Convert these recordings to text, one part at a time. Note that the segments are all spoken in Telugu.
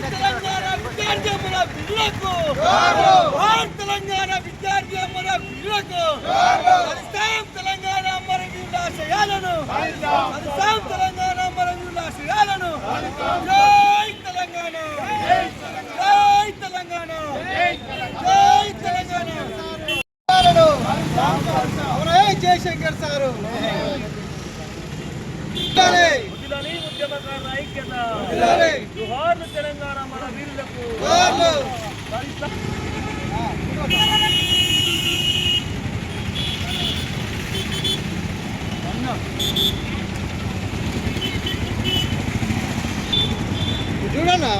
తెలంగాణ విద్యార్థుల బిల్లులకు తెలంగాణ విద్యార్థుల బిల్లులకు తెలంగాణ అమరవీరుల ఆశయాలను తెలంగాణ అమరవీరుల ఆశయాలను జై తెలంగాణ జై తెలంగాణ జై తెలంగాణ జయశంకర్ సారు ఉద్యమకారుల ఐక్యత జోహార్లు తెలంగాణ మన వీరులకు చూడన్నా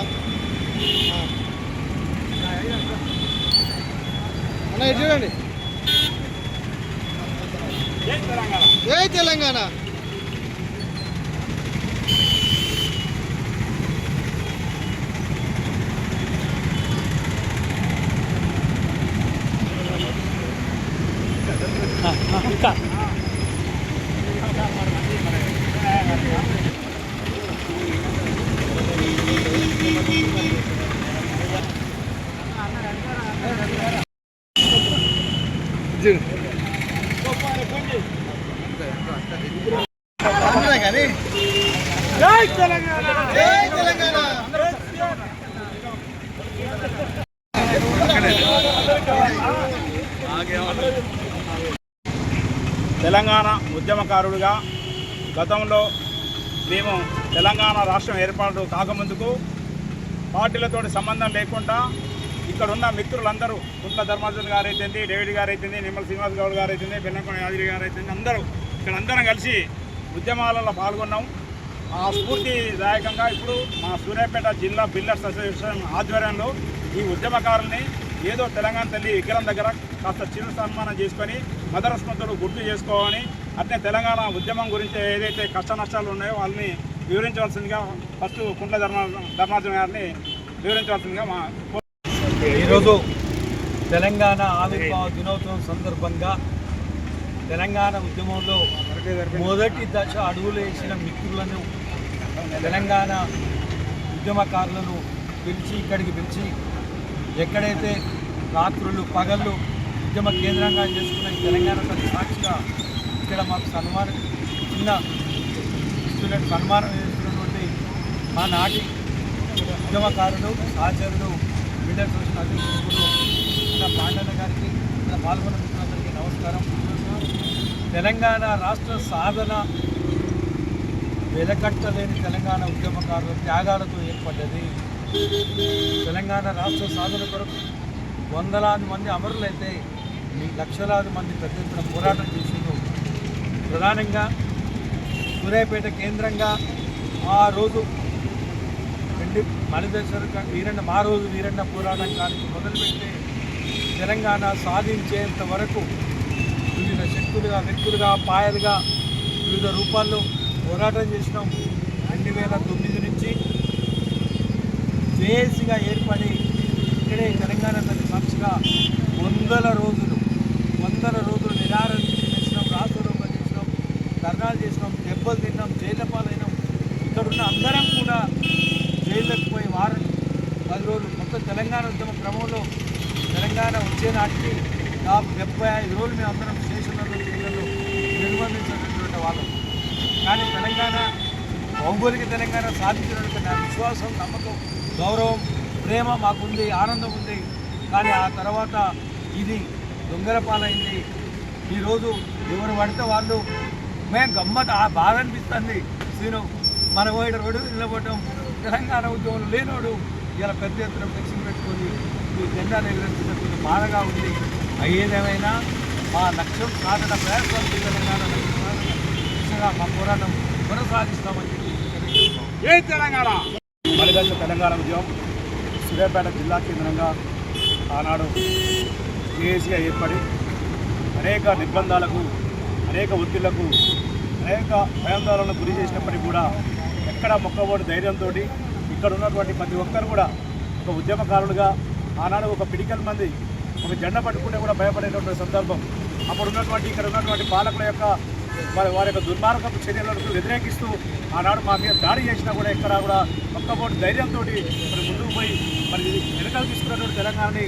అన్న ఇది చూడండి జై తెలంగాణ జై తెలంగాణ జై తెలంగాణ తెలంగాణ ఉద్యమకారుడిగా గతంలో మేము తెలంగాణ రాష్ట్రం ఏర్పాటు కాకముందుకు పార్టీలతోటి సంబంధం లేకుండా ఇక్కడ ఉన్న మిత్రులందరూ కుంట్ల ధర్మాజన్ గారు అయితేంది, డేవిడ్ గారు అయితేంది, నిమ్మల శ్రీనివాస్ గౌడ్ గారు అయితేంది, బెల్లంకొండ యాదగిరి గారు అయితేంది, అందరూ ఇక్కడ అందరం కలిసి ఉద్యమాలలో పాల్గొన్నాం. ఆ స్ఫూర్తిదాయకంగా ఇప్పుడు మా సూర్యాపేట జిల్లా బిల్డర్స్ అసోసియేషన్ ఆధ్వర్యంలో ఈ ఉద్యమకారుల్ని ఏదో తెలంగాణ తల్లి విగ్రహం దగ్గర కాస్త చిరు సన్మానం చేసుకొని మదర స్మృతులు గుర్తు చేసుకోవాలని, అట్నే తెలంగాణ ఉద్యమం గురించి ఏదైతే కష్ట నష్టాలు ఉన్నాయో వాళ్ళని వివరించవలసిందిగా ఫస్ట్ కుంట్ల ధర్మాజన్ గారిని వివరించవలసిందిగా మా ఈరోజు తెలంగాణ ఆవిర్భావ దినోత్సవం సందర్భంగా తెలంగాణ ఉద్యమంలో మొదటి దశ అడుగులు వేసిన మిత్రులను, తెలంగాణ ఉద్యమకారులను ఇక్కడికి పిలిచి ఎక్కడైతే రాత్రులు పగళ్ళు ఉద్యమ కేంద్రంగా చేసుకున్న ఈ తెలంగాణ సాక్షిగా ఇక్కడ మాకు చిన్న స్టూడెంట్ సన్మానం చేస్తున్నటువంటి మా నాటి ఉద్యమకారులు, సహచరులు, బిల్డర్ సోషల్ అధ్యక్షుడు పాండన్న గారికి, ఇక్కడ పాల్గొన్న మిత్రులందరికీ నమస్కారం. తెలంగాణ రాష్ట్ర సాధన వెలకట్టలేని తెలంగాణ ఉద్యమకారుల త్యాగాలతో ఏర్పడ్డది. తెలంగాణ రాష్ట్ర సాధన కొరకు వందలాది మంది అమరులైతే లక్షలాది మంది పెద్ద ఎత్తున పోరాటం చేసిండ్రు. ప్రధానంగా సూర్యాపేట కేంద్రంగా ఆ రోజు మలిదశర వీరన్న మా రోజు వీరన్న పోరాటం కానీ మొదలుపెట్టి తెలంగాణ సాధించేంత వరకు వివిధ శక్తులుగా, వ్యక్తులుగా, పాయలుగా వివిధ రూపాల్లో పోరాటం చేసినాం. 2009 నుంచి జేఏసీగా ఏర్పడి ఇక్కడే తెలంగాణ తల్లి సాక్షిగా వందల రోజులు నిరాహారం చేసినాం, రాష్ట్రంలో చేసినాం, ధర్నాలు చేసినాం, దెబ్బలు తిన్నాం, జైళ్ళ పాలైనాం. ఇక్కడున్న అందరం కూడా జైళ్ళకు పోయి 10 రోజులు మొత్తం తెలంగాణ ఉద్యమ క్రమంలో తెలంగాణ వచ్చే నాటికి దాదాపు 75 రోజులు మేము అందరం స్టేషన్లలో జైళ్ళలో నిర్బంధించినటువంటి వాళ్ళం. కానీ తెలంగాణ భౌగోళిక తెలంగాణ సాధించినటువంటి నా విశ్వాసం, నమ్మకం, గౌరవం, ప్రేమ మాకుంది, ఆనందం ఉంది. కానీ ఆ తర్వాత ఇది దొంగల పాలైంది. ఈరోజు ఎవరు పడితే వాళ్ళు మేము గమ్మత్ బాధ అనిపిస్తుంది. సీను మన పోయిన రోడ్డు నిలబడటం, తెలంగాణ ఉద్యమంలో లేనోడు ఇలా పెద్ద ఎత్తున ఫ్లెక్సింగ్ పెట్టుకొని ఈ జెండా ఎగురించినటువంటి బాధగా ఉంది. అయ్యేదేమైనా మా లక్ష్యం సాధన ప్రయత్నం తెలంగాణ దిశగా మా పోరాటం కొనసాగిస్తామని చెప్పి జై తెలంగాణ. మలిదశ తెలంగాణ ఉద్యమం సూర్యాపేట జిల్లా కేంద్రంగా ఆనాడు జేఏసీగా ఏర్పడి అనేక నిర్బంధాలకు, అనేక ఒత్తిళ్లకు, అనేక భయాందోళనలకు గురి చేసినప్పటికీ కూడా ఎక్కడ మొక్కబోటి ధైర్యంతో ఇక్కడ ఉన్నటువంటి ప్రతి ఒక్కరు కూడా ఒక ఉద్యమకారులుగా ఆనాడు ఒక పిడికల్ మంది ఒక జెండా పట్టుకుంటే కూడా భయపడేటువంటి సందర్భం. అప్పుడు ఉన్నటువంటి ఇక్కడ ఉన్నటువంటి పాలకుల యొక్క వారి యొక్క దుర్మార్గపు చర్యలను వ్యతిరేకిస్తూ ఆనాడు మా మీద దాడి చేసినా కూడా ఎక్కడ కూడా ఒక్కపోటు ధైర్యంతో మరి ముందుకు పోయి మరి వెనకాల తీసుకున్నటువంటి తెలంగాణని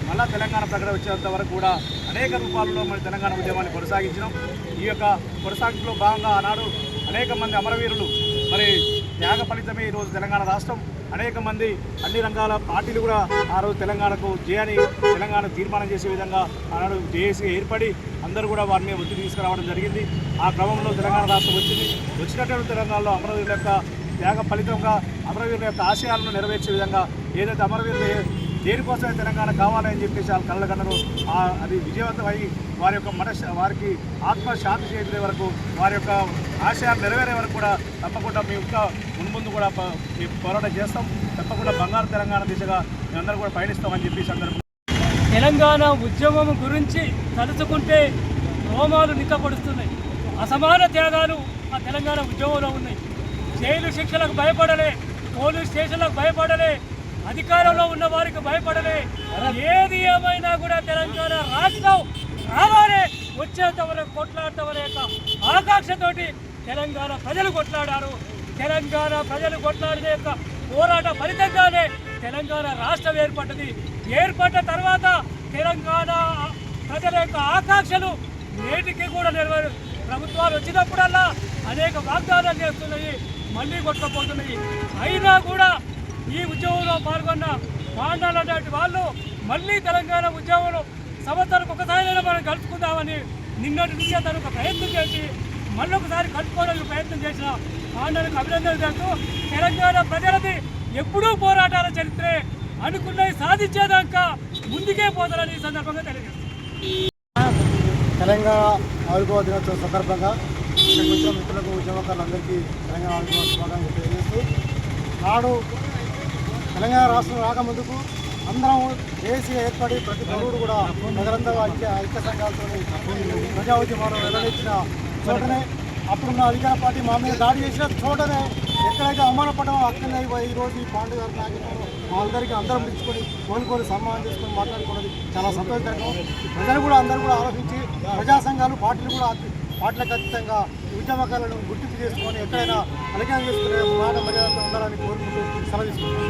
మళ్ళా తెలంగాణ ప్రకటన వచ్చేంత వరకు కూడా అనేక రూపాలలో మరి తెలంగాణ ఉద్యమాన్ని కొనసాగించినాం. ఈ యొక్క కొనసాగింపులో భాగంగా ఆనాడు అనేక మంది అమరవీరులు మరి త్యాగ ఫలితమే ఈరోజు తెలంగాణ రాష్ట్రం. అనేక మంది అన్ని రంగాల పార్టీలు కూడా ఆ రోజు తెలంగాణకు జేయని తెలంగాణ తీర్మానం చేసే విధంగా ఆనాడు జేఏసీ ఏర్పడి అందరూ కూడా వారి మీద ఒత్తిడి తీసుకురావడం జరిగింది. ఆ క్రమంలో తెలంగాణ రాష్ట్రం వచ్చినటువంటి తెలంగాణలో అమరవీరుల యొక్క త్యాగ ఫలితంగా అమరవీరుల యొక్క ఆశయాలను నెరవేర్చే విధంగా ఏదైతే అమరవీరులు దేనికోసమే తెలంగాణ కావాలని చెప్పేసి వాళ్ళు కళ్ళగన్నారు. అది విజయవంతమై వారికి ఆత్మశాంతి చేసే వరకు వారి యొక్క ఆశయాలు నెరవేరే వరకు కూడా తప్పకుండా మేము ఇంకా మున్ముందు కూడా పోరాటం చేస్తాం. తప్పకుండా బంగారు తెలంగాణ దిశగా మేమందరూ కూడా పయనిస్తామని చెప్పి సందర్భంగా తెలంగాణ ఉద్యమం గురించి తలుచుకుంటే రోమాలు నిక్కపడుతున్నాయి. అసమాన త్యాగాలు ఆ తెలంగాణ ఉద్యమంలో ఉన్నాయి. జైలు శిక్షలకు భయపడలే, పోలీస్ స్టేషన్లకు భయపడలే, అధికారంలో ఉన్న వారికి భయపడలే. ఏది ఏమైనా కూడా తెలంగాణ రాష్ట్రం రావాలే, వచ్చేంత వరకు కొట్లాడటం యొక్క ఆకాంక్షతోటి తెలంగాణ ప్రజలు కొట్లాడారు. తెలంగాణ ప్రజలు కొట్లాడిన యొక్క పోరాట ఫలితంగానే తెలంగాణ రాష్ట్రం ఏర్పడ్డది. ఏర్పడ్డ తర్వాత తెలంగాణ ప్రజల యొక్క ఆకాంక్షలు నేటికి కూడా నెరవేరు. ప్రభుత్వాలు వచ్చినప్పుడల్లా అనేక వాగ్దానాలు చేస్తున్నాయి, మళ్ళీ కొట్టకపోతున్నాయి. అయినా కూడా ఈ ఉద్యమంలో పాల్గొన్న పాండాలన్నటువంటి వాళ్ళు మళ్ళీ తెలంగాణ ఉద్యమంలో సంవత్సరానికి ఒకసారి మనం కలుపుకుందామని నిన్నటి నుంచే తను ఒక ప్రయత్నం చేసి మళ్ళొకసారి కలుపుకోవడానికి ప్రయత్నం చేసిన పాండాలకు అభినందనలు తెలుస్తూ తెలంగాణ ప్రజలది ఎప్పుడూ పోరాటాల చరిత్రే, అనుకున్నవి సాధించేదాకా ముందుకే పోతారని ఈ సందర్భంగా తెలియజేస్తారు. తెలంగాణ ఆవిర్భావ దినోత్సవం సందర్భంగా ఇక్కడికి వచ్చిన మిత్రులకు ఉద్యమకారులందరికీ తెలంగాణ ఆవిర్భావ శుభాకాంక్షలు తెలియజేస్తూ నాడు తెలంగాణ రాష్ట్రం రాకముందుకు అందరం దేశీయ ఏర్పడి ప్రతి పౌరుడు కూడా నగరంగా ఐక్య సంఘాలతో ప్రజా ఉద్యమాలు నిర్వహించిన చోటనే అప్పుడున్న అధికార పార్టీ మా మీద దాడి చేసిన చోటనే ఎక్కడైతే అవమానపడమో అక్కడనే ఈరోజు ఈ పాండు గారి నాయకత్వంలో మా అందరికీ అందరం పిలుచుకొని కోలుకొని సన్మానం చేసుకొని మాట్లాడుకున్నది చాలా సంతోషకరం. ప్రజలు కూడా అందరూ కూడా ఆలోచించి ప్రజా సంఘాలు పార్టీలు కూడా పార్టీలకు అతీతంగా ఉద్యమకాలను గుర్తింపు చేసుకొని ఎక్కడైనా అలగ్నం చేసుకునే మాట మర్యాదతో ఉండాలని కోరుకుంటూ సెలవు తీసుకుంటాం.